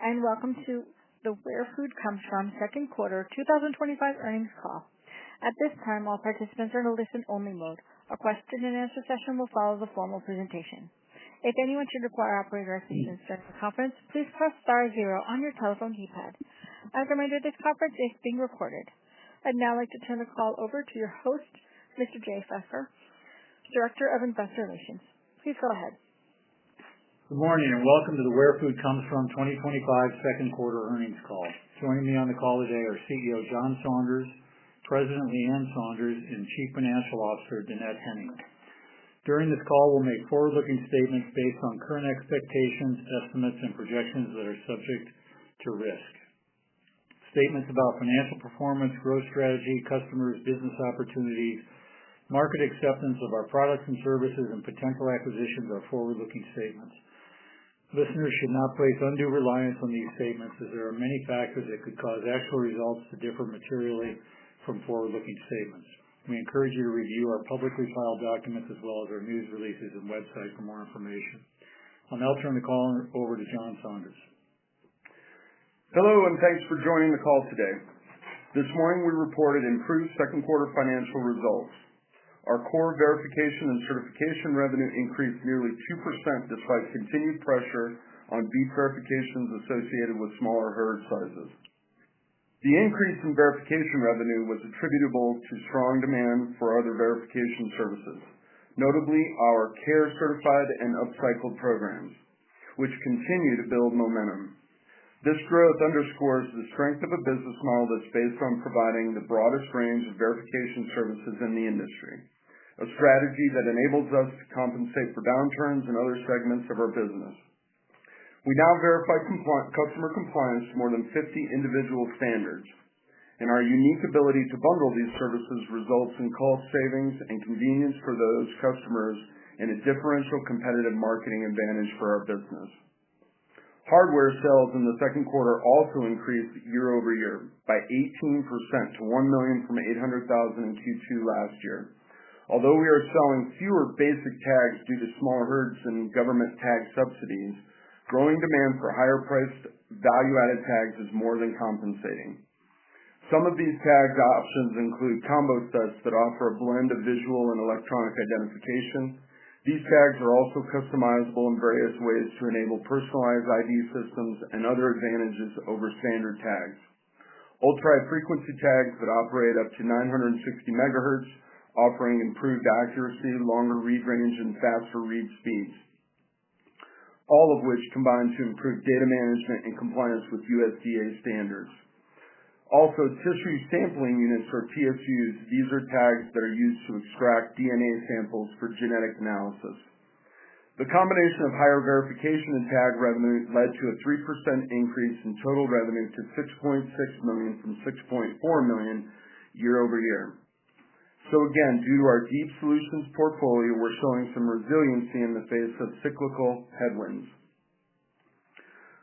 and welcome to the Where Food Comes From second quarter 2025 earnings call. At this time, all participants are in a listen-only mode. A question-and-answer session will follow the formal presentation. If anyone should require operator assistance during the conference, please press *0 on your telephone keypad. As a reminder, this conference is being recorded. I'd now like to turn the call over to your host, Mr. Jay Pfeffer, Director of Investor Relations. Please go ahead. Good morning and welcome to the Where Food Comes From 2025 second quarter earnings call. Joining me on the call today are CEO John Saunders, President Leanne Saunders, and Chief Financial Officer Dannette Henning. During this call, we'll make forward-looking statements based on current expectations, estimates, and projections that are subject to risk. Statements about financial performance, growth strategy, customers, business opportunities, market acceptance of our products and services, and potential acquisitions are forward-looking statements. Listeners should not place undue reliance on these statements as there are many factors that could cause actual results to differ materially from forward-looking statements. We encourage you to review our publicly filed documents as well as our news releases and website for more information. I'll now turn the call over to John Saunders. Hello and thanks for joining the call today. This morning we reported improved second quarter financial results. Our core verification and certification revenue increased nearly 2% despite continued pressure on beef verifications associated with smaller herd sizes. The increase in verification revenue was attributable to strong demand for other verification services, notably our CARE certified and upcycled programs, which continue to build momentum. This growth underscores the strength of a business model that's based on providing the broadest range of verification services in the industry, a strategy that enables us to compensate for downturns in other segments of our business. We now verify customer compliance to more than 50 individual standards, and our unique ability to bundle these services results in cost savings and convenience for those customers and a differential competitive marketing advantage for our business. Hardware sales in the second quarter also increased year over year by 18% to $1 million from $800,000 in Q2 last year. Although we are selling fewer basic tags due to smaller herds and government tag subsidies, growing demand for higher priced value-added tags is more than compensating. Some of these tag options include combo sets that offer a blend of visual and electronic identification. These tags are also customizable in various ways to enable personalized ID systems and other advantages over standard tags. Ultra-high frequency tags that operate up to 960 megahertz, offering improved accuracy, longer read range, and faster read speeds, all of which combine to improve data management and compliance with USDA standards. Also, tissue sampling units, or TSUs, these are tags that are used to extract DNA samples for genetic analysis. The combination of higher verification and tag revenue led to a 3% increase in total revenue to $6.6 million from $6.4 million year over year. So again, due to our deep solutions portfolio, we're showing some resiliency in the face of cyclical headwinds.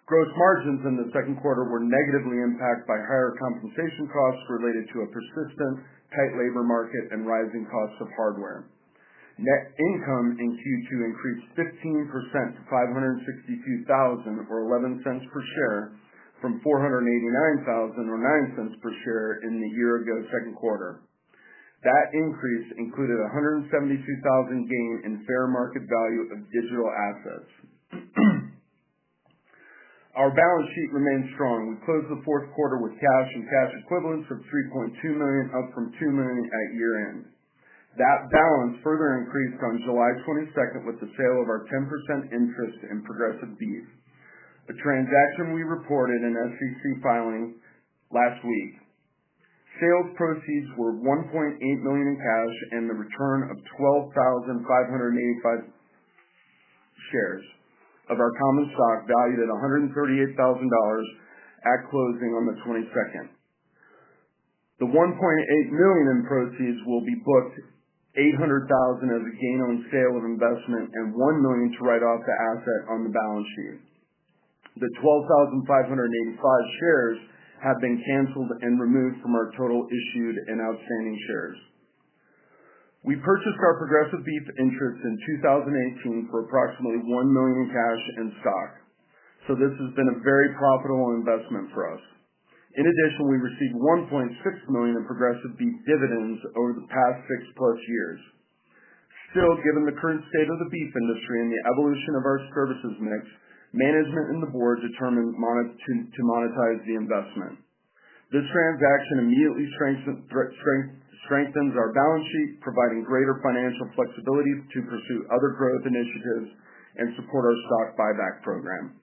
Gross margins in the second quarter were negatively impacted by higher compensation costs related to a persistent tight labor market and rising costs of hardware. Net income in Q2 increased 15% to $562,000 or 11 cents per share from $489,000 or 9 cents per share in the year ago second quarter. That increase included a $172,000 gain in fair market value of digital assets. Our balance sheet remains strong. We closed the fourth quarter with cash and cash equivalents of $3.2 million, up from $2 million at year end. That balance further increased on July 22nd with the sale of our 10% interest in Progressive Beef, a transaction we reported in SEC filing last week. Sales proceeds were $1.8 million in cash and the return of 12,585 shares of our common stock valued at $138,000 at closing on the 22nd. The $1.8 million in proceeds will be booked $800,000 as a gain on sale of investment and $1 million to write off the asset on the balance sheet. The 12,585 shares have been canceled and removed from our total issued and outstanding shares. We purchased our Progressive Beef interest in 2018 for approximately $1 million in cash and stock. so this has been a very profitable investment for us. In addition, we received $1.6 million in Progressive Beef dividends over the past 6+ years. Still, given the current state of the beef industry and the evolution of our services mix, management and the board determined to monetize the investment. This transaction immediately strengthens our balance sheet, providing greater financial flexibility to pursue other growth initiatives and support our stock buyback program.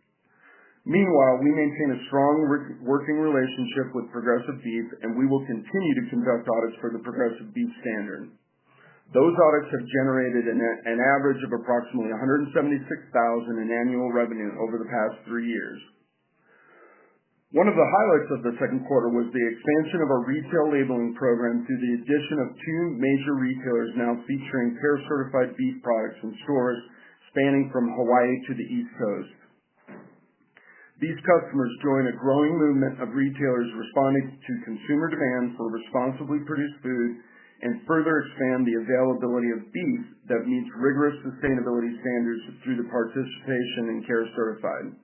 Meanwhile, we maintain a strong working relationship with Progressive Beef, and we will continue to conduct audits for the Progressive Beef Standard. Those audits have generated an average of approximately $176,000 in annual revenue over the past 3 years. One of the highlights of the second quarter was the expansion of our retail labeling program through the addition of 2 major retailers now featuring CARE-certified beef products in stores spanning from Hawaii to the East Coast. These customers join a growing movement of retailers responding to consumer demand for responsibly produced food and further expand the availability of beef that meets rigorous sustainability standards through the participation in CARE-certified.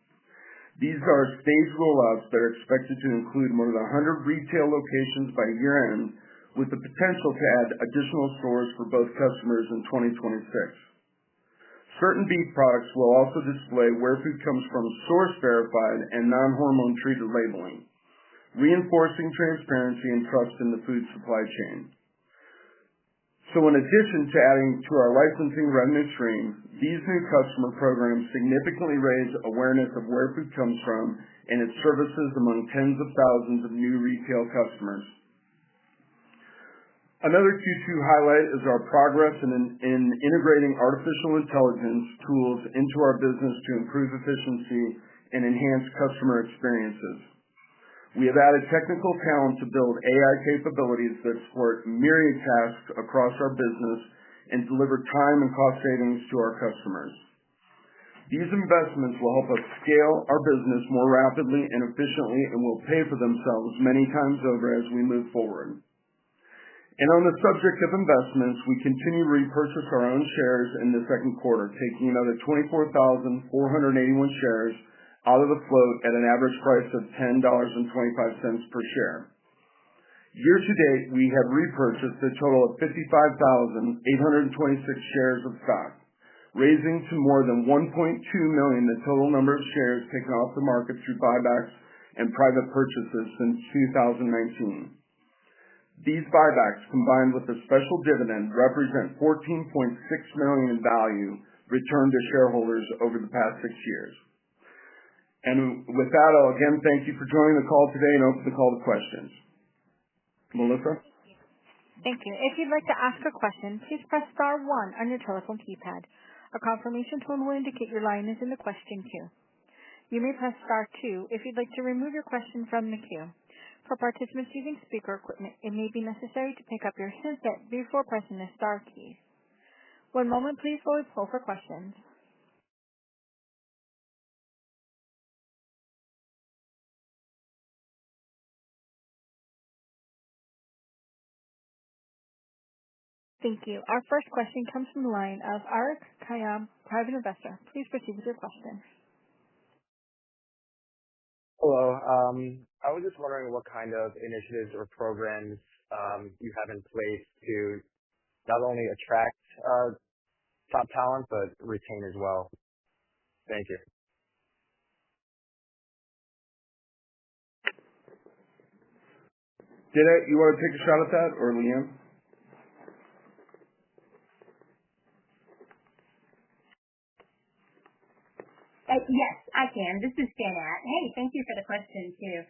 These are staged rollouts that are expected to include more than 100 retail locations by year-end, with the potential to add additional stores for both customers in 2026. Certain beef products will also display where food comes from source-verified and non-hormone treated labeling, reinforcing transparency and trust in the food supply chain. So in addition to adding to our licensing revenue stream, these new customer programs significantly raise awareness of where food comes from and its services among tens of thousands of new retail customers. Another Q2 highlight is our progress in integrating artificial intelligence tools into our business to improve efficiency and enhance customer experiences. We have added technical talent to build AI capabilities that support myriad tasks across our business and deliver time and cost savings to our customers. These investments will help us scale our business more rapidly and efficiently and will pay for themselves many times over as we move forward. And on the subject of investments, we continue to repurchase our own shares in the second quarter, taking another 24,481 shares out of the float at an average price of $10.25 per share. Year to date, we have repurchased a total of 55,826 shares of stock, raising to more than 1.2 million the total number of shares taken off the market through buybacks and private purchases since 2019. These buybacks, combined with the special dividend, represent $14.6 million in value returned to shareholders over the past 6 years. And with that, I'll again thank you for joining the call today and open the call to questions. Melissa? Thank you. If you'd like to ask a question, please press star 1 on your telephone keypad. A confirmation tone will indicate your line is in the question queue. You may press star 2 if you'd like to remove your question from the queue. For participants using speaker equipment, it may be necessary to pick up your handset before pressing the star key. One moment, please, while we poll for questions. Thank you. Our first question comes from the line of Arik Kayam, private investor. Please proceed with your question. Hello. I was just wondering what kind of initiatives or programs you have in place to not only attract top talent, but retain as well. Thank you. You want to take a shot at that, or Leanne? Yes, I can. This is Janet. Hey, thank you for the question, too.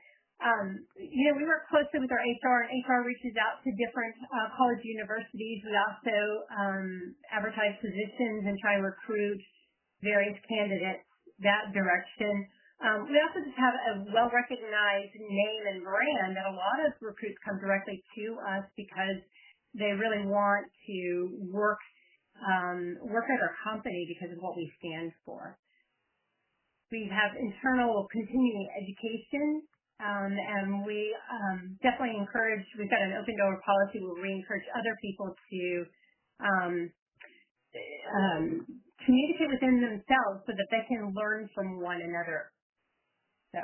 We work closely with our HR, and HR reaches out to different college universities. We also advertise positions and try to recruit various candidates that direction. We also just have a well-recognized name and brand that a lot of recruits come directly to us because they really want to work at our company because of what we stand for. We have internal continuing education, and we definitely encourage, we've got an open door policy where we encourage other people to communicate within themselves so that they can learn from one another. So,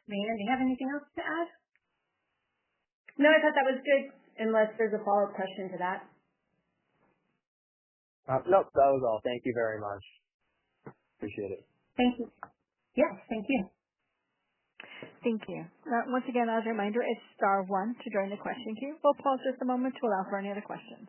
Leanne, do you have anything else to add? No, I thought that was good, unless there's a follow-up question to that. Nope, that was all. Thank you very much. Appreciate it. Thank you. Yes, thank you. Thank you. Once again, as a reminder, it's *1 to join the question queue. We'll pause just a moment to allow for any other questions.